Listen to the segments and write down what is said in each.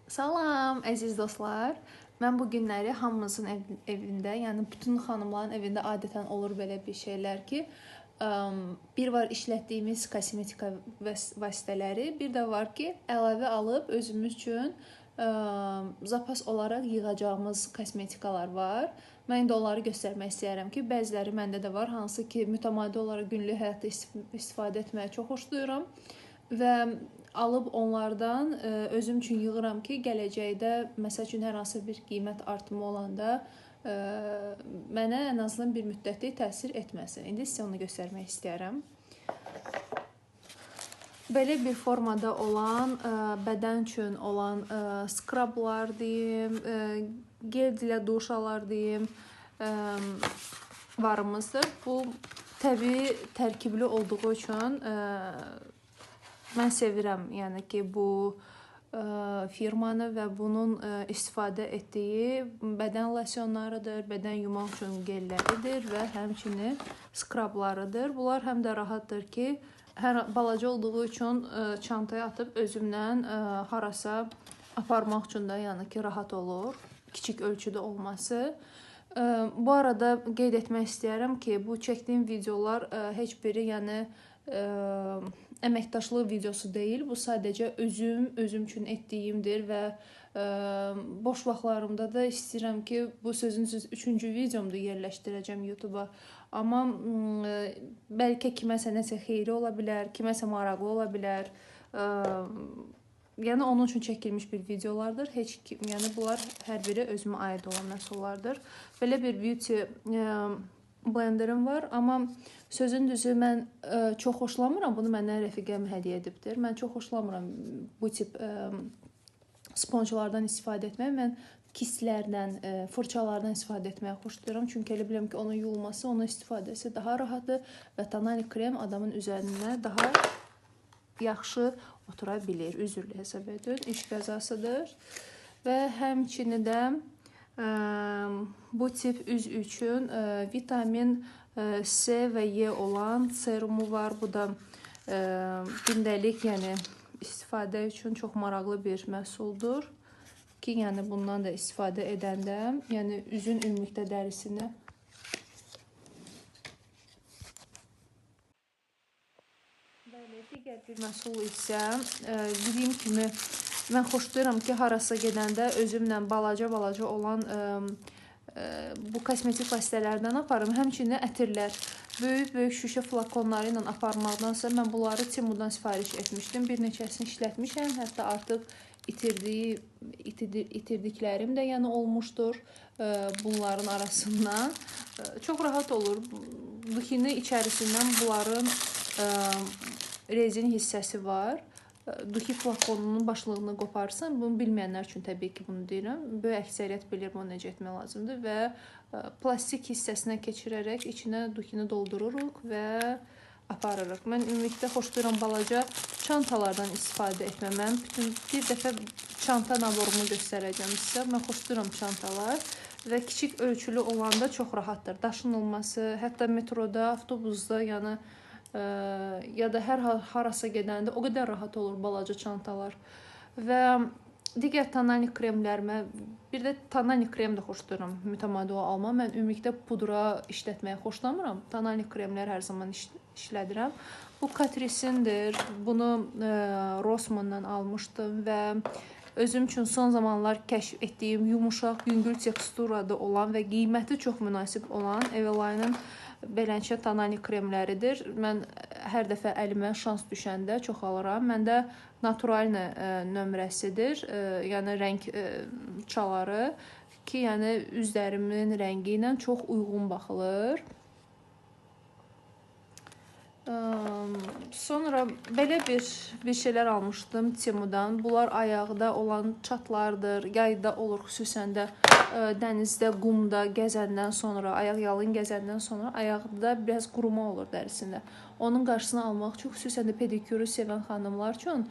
Salam, əziz dostlar. Mən bu günləri hamımızın evində, yəni bütün xanımların evində adətən olur belə bir şeylər ki, bir var işlətdiyimiz kosmetika vasitələri, bir də var ki, əlavə alıb özümüz üçün zapas olaraq yığacağımız kosmetikalar var. Mən indi onları göstərmək istəyirəm ki, bəziləri məndə də var, hansı ki, mütəmadi olaraq günlük həyatda istifadə etməyi çox xoşlayıram və alıb onlardan özüm üçün yığıram ki, gələcəkdə məsəl üçün hər hansı bir qiymət artımı olanda mənə ən azından bir müddətlik təsir etməsin. İndi sizə onu göstərmək istəyirəm. Belə bir formada olan, bədən üçün olan skrablar deyim, gel ilə duşalar deyim, varımızdır. Bu təbii tərkibli olduğu üçün mən sevirəm, yəni ki, bu firmanı və bunun istifadə etdiyi bədən losyonlarıdır, bədən yumaq üçün gelləridir və həmçinin skrablarıdır. Bunlar həm də rahatdır ki, balaca olduğu üçün çantaya atıb özümlə harasa aparmaq üçün də yəni ki, rahat olur, kiçik ölçüdə olması. Bu arada qeyd etmək istəyirəm ki, bu çəkdiyim videolar heç biri yəni əməkdaşlıq videosu deyil. Bu sadəcə özüm üçün etdiyimdir və boş vaxtlarımda da istəyirəm ki, bu sözün 3-cü videomda yerləşdirəcəm YouTube-a. Amma bəlkə kiməsə nəsə xeyri ola bilər, kiməsə maraqlı ola bilər. Yəni onun üçün çəkilmiş bir videolardır. Yəni bunlar hər biri özümə aid olan məhsullardır. Belə bir beauty blenderim var, amma sözün düzü mən çox xoşlamıram. Bunu məndən rəfiqəm hədiyyə edibdir. Mən çox xoşlamıram bu tip sponjlardan istifadə etməyi. Mən kislərdən, fırçalardan istifadə etməyi xoşlayıram. Çünki elə bilirəm ki, onun yuyulması, onun istifadəsi daha rahatdır və tonalik krem adamın üzərinə daha yaxşı otura bilir. Üzrlü hesab edin. İş qəzasıdır. Və həmçinin də bu tip üz üçün vitamin C və E olan serumu var. Bu da gündəlik, yəni istifadə üçün çox maraqlı bir məhsuldur ki, yəni bundan da istifadə edəndə, yəni üzün ümumilikdə dərisini Bəli, digər bir məhsul isə dediyim kimi mən xoşlayıram ki, harasa gedəndə özümlə balaca olan bu kosmetik vasitələrdən aparım. Həmçinin ətirlər. Böyük şüşə flakonları ilə aparmaqdansa mən bunları Temudan sifariş etmişdim. Bir neçəsini işlətmişəm. Hətta artıq itirdiklərim də yəni olmuşdur bunların arasından. Çox rahat olur. Dukini içərisindən bunların rezin hissəsi var. Duki flakonunun başlığını qoparsan, bunu bilməyənlər üçün təbii ki, bunu deyirəm. Böyük əksəriyyət bilir bunu necə etmək lazımdır və plastik hissəsinə keçirərək içinə dukini doldururuq və aparırıq. Mən ümumilikdə xoşlayıram balaca çantalardan istifadə etməməm. Bir dəfə çanta naborumu göstərəcəm sizə. Mən xoşlayıram çantalar və kiçik ölçülü olanda çox rahatdır. Daşınılması, hətta metroda, avtobusda, yəni ya da hər harasa gedəndə o qədər rahat olur balaca çantalar. Və digər tonalik kremlərimə, bir də tonalik krem də xoşlayıram mütəmadi alma. Mən ümumilikdə pudra işlətməyi xoşlamıram. Tonalik kremlər hər zaman işlədirəm. Bu Catrice'indir. Bunu Rossmanndan almışdım və özüm üçün son zamanlar kəşf etdiyim yumuşaq, yüngül teksturada olan və qiyməti çox münasib olan Eveline'ın beləncə tonalik kremləridir. Mən hər dəfə əlimə şans düşəndə çox alıram. Məndə naturalni nömrəsidir. Yəni rəng çaları ki, yəni üzlərimin rəngi ilə çox uyğun baxılır. Sonra belə bir şeylər almışdım Temudan. Bunlar ayaqda olan çatlardır. Yayda olur, xüsusən də dənizdə, qumda gəzəndən sonra, ayaq yalın gəzəndən sonra ayaqda biraz quruma olur dərisində. Onun qarşısını almaq üçün, xüsusən də pedikürü sevən xanımlar üçün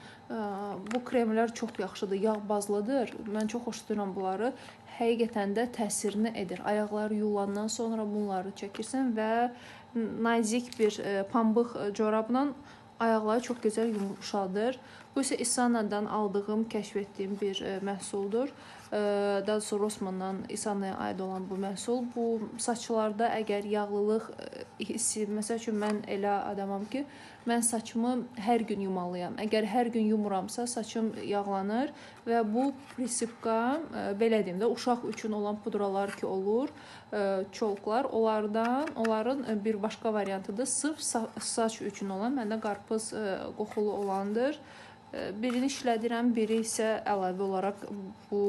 bu kremlər çox yaxşıdır, yağ bazlıdır. Mən çox xoşlayıram bunları. Həqiqətən də təsirini edir. Ayaqları yulandan sonra bunları çəkirsən və nazik bir pambıq corabla ayaqları çox gözəl yumşaldır. Bu isə Isana'dan aldığım, kəşf etdiyim bir məhsuldur. Daha doğrusu Rossmanndan Isana'ya aid olan bu məhsul. Bu saçlarda əgər yağlılıq hissi, məsəl üçün mən elə adamam ki, mən saçımı hər gün yumalıyam. Əgər hər gün yumuramsa, saçım yağlanır və bu prinsipqa, belə deyim də, uşaq üçün olan pudralar ki olur, çolklar, onların bir başqa variantıdır. Sırf saç üçün olan, məndə qarpız qoxulu olandır. Birini işlədirəm, biri isə əlavə olaraq bu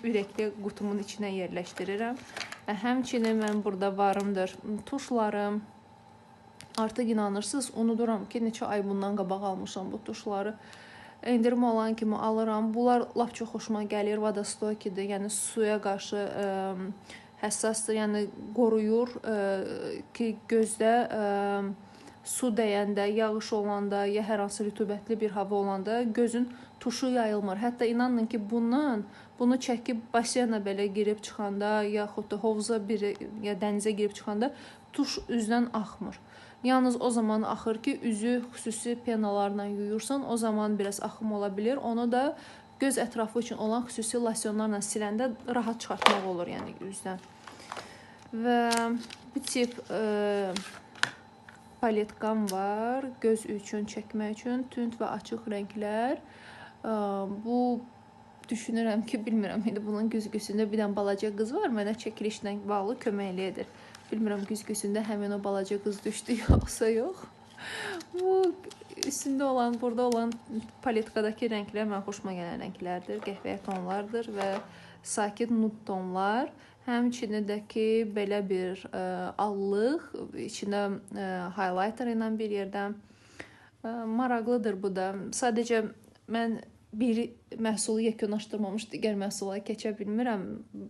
ürəkli qutumun içinə yerləşdirirəm. Həmçinin mən burada varımdır tuşlarım. Artıq inanırsınız, unuduram ki, neçə ay bundan qabaq almışam bu tuşları. İndirim olan kimi alıram. Bunlar lap çox xoşuma gəlir. Vodostokidir, yəni suya qarşı həssasdır, yəni qoruyur ki, gözdə su dəyəndə, yağış olanda, ya hər hansı rütubətli bir hava olanda gözün tuşu yayılmır. Hətta inanın ki, bunu çəkib basena belə girib çıxanda, yaxud da hovuza ya dənizə girib çıxanda tuş üzdən axmır. Yalnız o zaman axır ki, üzü xüsusi penalarla yuyursan, o zaman biraz axım ola bilir. Onu da göz ətrafı üçün olan xüsusi losyonlarla siləndə rahat çıxartmaq olur, yəni üzdən. Və bu tip paletkam var, göz üçün, çəkmək üçün, tünd və açıq rənglər. Bu düşünürəm ki, bilmirəm, indi bunun güzgüsündə bir dənə balaca qız var, mənə çəkilişlə bağlı köməkli edir. Bilmirəm, güzgüsündə həmin o balaca qız düşdü, yoxsa yox. Bu üstündə olan, burada olan paletkadakı rənglər mənə xoşuma gələn rənglərdir, qəhvəyə tonlardır və sakit nut tonlar. Həmçinin də ki, belə bir allıq, içində highlighter ilə bir yerdən. Maraqlıdır bu da. Sadəcə mən bir məhsulu yekunlaşdırmamış digər məhsula keçə bilmirəm.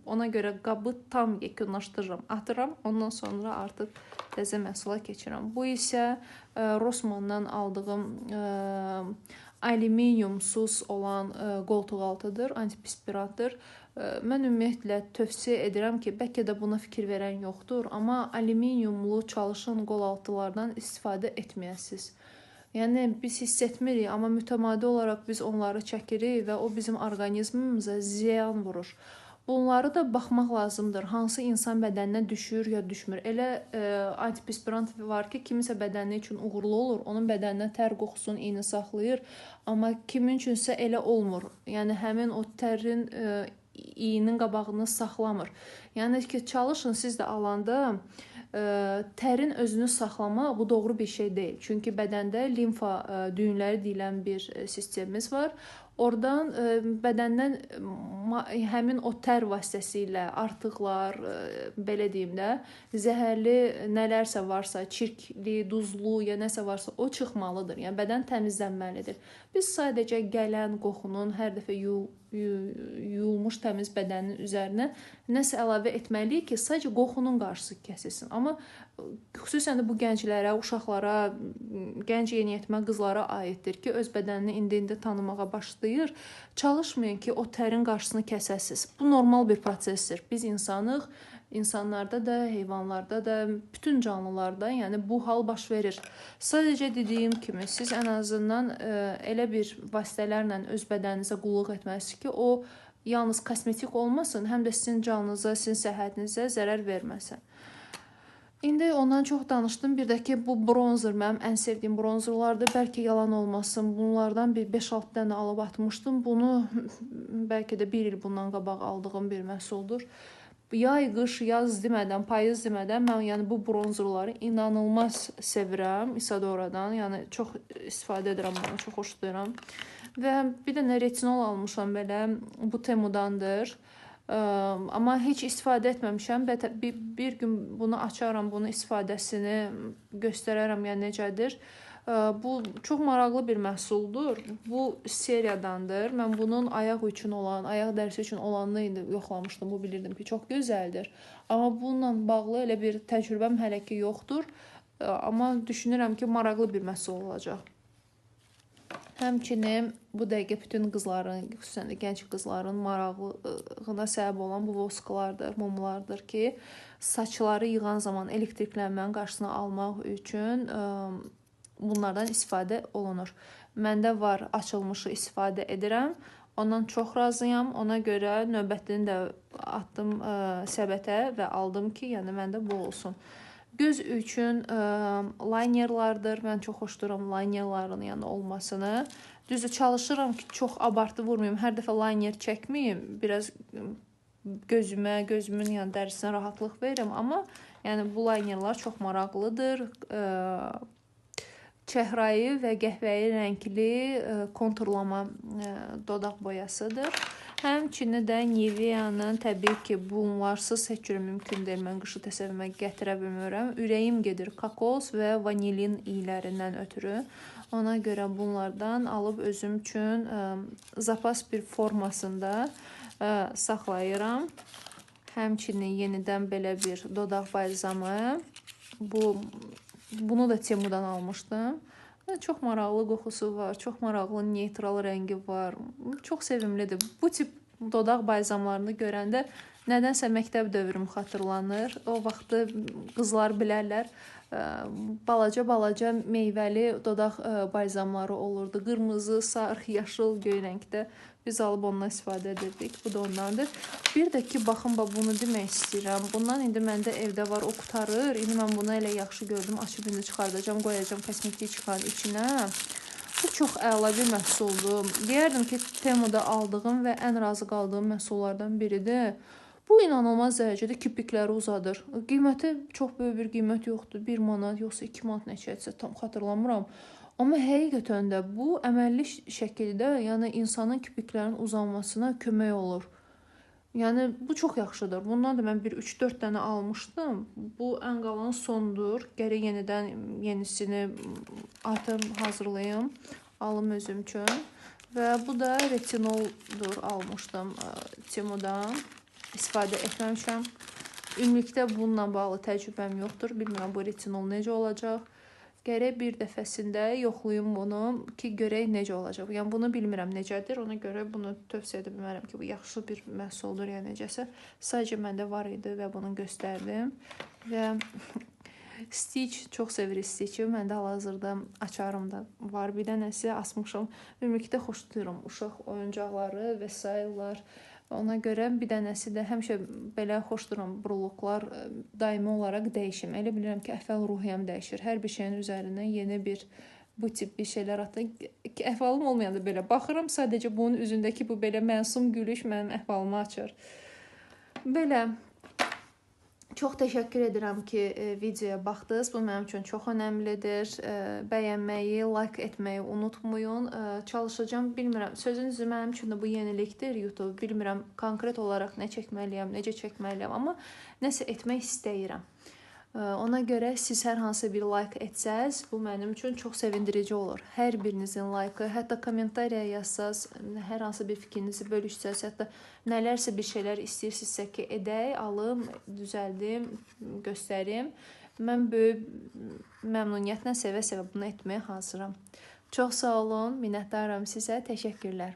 Ona görə qabı tam yekunlaşdırıram, atıram. Ondan sonra artıq təzə məhsula keçirəm. Bu isə Rossmanndan aldığım alüminiumsuz olan qoltuqaltıdır, antiperspirantdır. Mən ümumiyyətlə tövsiyə edirəm ki, bəlkə də buna fikir verən yoxdur, amma alüminiumlu çalışan qolaltılardan istifadə etməyəsiniz. Yəni biz hiss etmirik, amma mütəmadi olaraq biz onları çəkirik və o bizim orqanizmimizə ziyan vurur. Bunları da baxmaq lazımdır. Hansı insan bədəninə düşür ya düşmür. Elə antiperspirant var ki, kimisə bədəni üçün uğurlu olur. Onun bədəninə tər qoxusun, iynə saxlayır. Amma kimin üçünsə elə olmur. Yəni həmin o tərin iyinin qabağını saxlamır. Yəni ki, çalışın siz də alanda tərin özünü saxlamaq bu doğru bir şey deyil. Çünki bədəndə limfa düyünləri deyilən bir sistemimiz var. Oradan bədəndən həmin o tər vasitəsilə artıqlar, belə deyim də, zəhərli nələrsə varsa, çirkli, duzlu, ya nəsə varsa o çıxmalıdır. Yəni bədən təmizlənməlidir. Biz sadəcə gələn qoxunun hər dəfə yuyulmuş təmiz bədənin üzərinə nəsə əlavə etməliyik ki, sadəcə qoxunun qarşısı kəsilsin. Amma xüsusən də bu gənclərə, uşaqlara, gənc yeniyetmə qızlara aiddir ki, öz bədənini indi tanımağa başlayır. Çalışmayın ki, o tərin qarşısını kəsəsiniz. Bu normal bir prosesdir. Biz insanıq, insanlarda da, heyvanlarda da, bütün canlılarda, yəni bu hal baş verir. Sadəcə dediyim kimi, siz ən azından elə bir vasitələrlə öz bədəninizə qulluq etməlisiniz ki, o yalnız kosmetik olmasın, həm də sizin canınıza, sizin səhhətinizə zərər verməsin. İndi ondan çox danışdım. Bir də ki, bu bronzer mənim ən sevdiyim bronzerlardır. Bəlkə yalan olmasın. Bunlardan bir 5-6 dənə alıb atmışdım. Bunu bəlkə də 1 il bundan qabaq aldığım bir məhsuldur. Yay, qış, yaz demədən, payız demədən mən yəni bu bronzerları inanılmaz sevirəm Isadoradan. Yəni çox istifadə edirəm bunu, çox xoşlayıram. Və bir dənə retinol almışam belə. Bu Temudandır. Amma heç istifadə etməmişəm. Bir gün bunu açaram, bunun istifadəsini göstərərəm, yəni necədir. Bu çox maraqlı bir məhsuldur. Bu seriyadandır. Mən bunun ayaq üçün olan, ayaq dərisi üçün olanını indi yoxlamışdım. Bu bilirdim ki, çox gözəldir. Amma bununla bağlı elə bir təcrübəm hələ ki yoxdur. Amma düşünürəm ki, maraqlı bir məhsul olacaq. Həmçinin bu dəqiqə bütün qızların, xüsusən də gənc qızların maraqlılığına səbəb olan bu voskalardır, mumlardır ki, saçları yığan zaman elektriklənmənin qarşısını almaq üçün bunlardan istifadə olunur. Məndə var, açılmışı istifadə edirəm. Ondan çox razıyam. Ona görə növbətini də atdım səbətə və aldım ki, yəni məndə bu olsun. Göz üçün linerlardır. Mən çox xoşduram linerların yəni olmasını. Düzdür, çalışıram ki, çox abartı vurmayım. Hər dəfə liner çəkməyim. Biraz gözümün yəni dərisinə rahatlıq verim. Amma yəni bu linerlar çox maraqlıdır. Çəhrayı və qəhvəyi rəngli konturlama dodaq boyasıdır. Həmçinin də Nivea'nın təbii ki, bunlarsız heç cürə mümkün deyil. Mən qışı təsəvvürümə gətirə bilmirəm. Ürəyim gedir kokos və vanilin iylərindən ötürü. Ona görə bunlardan alıb özüm üçün zapas bir formasında saxlayıram. Həmçinin yenidən belə bir dodaq balzamı. Bunu da Temu'dan almışdım. Çox maraqlı qoxusu var, çox maraqlı neytral rəngi var. Çox sevimlidir. Bu tip dodaq balzamlarını görəndə nədənsə məktəb dövrüm xatırlanır. O vaxtı qızlar bilərlər, balaca meyvəli dodaq balzamları olurdu. Qırmızı, sarı, yaşıl, göy rəngdə. Biz alıb ondan istifadə edirdik. Bu da ondandır. Bir də ki, baxın, bunu demək istəyirəm. Bundan indi məndə evdə var, o qutarır. İndi mən bunu elə yaxşı gördüm. Açıb indi çıxardacam, qoyacam kosmetik çıxar içinə. Bu çox əla bir məhsuldur. Deyərdim ki, Temu'da aldığım və ən razı qaldığım məhsullardan biridir. Bu inanılmaz dərəcədə kirpikləri uzadır. Qiyməti çox böyük bir qiymət yoxdur. 1 manat, yoxsa 2 manat neçədirsə tam xatırlamıram. Amma həqiqətən də bu əməlli şəkildə, yəni insanın kirpiklərinin uzanmasına kömək olur. Yəni bu çox yaxşıdır. Bundan da mən bir 3-4 dənə almışdım. Bu ən qalan sondur. Gərək yenidən yenisini artıq hazırlayım, alım özüm üçün. Və bu da retinoldur, almışdım Temu'dan. İstifadə etməmişəm. Ümumilikdə bununla bağlı təcrübəm yoxdur. Bilmirəm bu retinol necə olacaq. Gərək bir dəfəsində yoxlayım bunu ki, görək necə olacaq. Yəni bunu bilmirəm necədir. Ona görə bunu tövsiyə edə bilmərəm ki, bu yaxşı bir məhsuldur ya necəsə. Sadəcə məndə var idi və bunu göstərdim. Və Stitch, çox sevirik Stitch'i. Məndə hal-hazırda açarımda var. Bir dənəsi asmışam. Ümumilikdə xoşlayıram uşaq oyuncaqları və s. Ona görə bir dənəsi də həmişə belə xoşduram bruluqlar daimi olaraq dəyişim. Elə bilirəm ki, əhval-ruhiyyəm dəyişir. Hər bir şeyin üzərindən yeni bir bu tip bir şeylər atın. Əhvalım olmayanda belə baxıram. Sadəcə bunun üzündəki bu belə məsum gülüş mənim əhvalımı açır. Belə. Çox təşəkkür edirəm ki, videoya baxdınız. Bu mənim üçün çox önəmlidir. Bəyənməyi, like etməyi unutmayın. Çalışacağım, bilmirəm. Sözünüzü mənim üçün də bu yenilikdir YouTube. Bilmirəm konkret olaraq nə çəkməliyəm, necə çəkməliyəm, amma nəsə etmək istəyirəm. Ona görə siz hər hansı bir like etsəz, bu mənim üçün çox sevindirici olur. Hər birinizin like'ı, hətta kommentariya yazsaz, hər hansı bir fikrinizi bölüşsəz, hətta nələrsə bir şeylər istəyirsinizsə ki, edək, alım, düzəldim, göstərim. Mən böyük məmnuniyyətlə sevə-sevə bunu etməyə hazıram. Çox sağ olun, minnətdaram sizə, təşəkkürlər.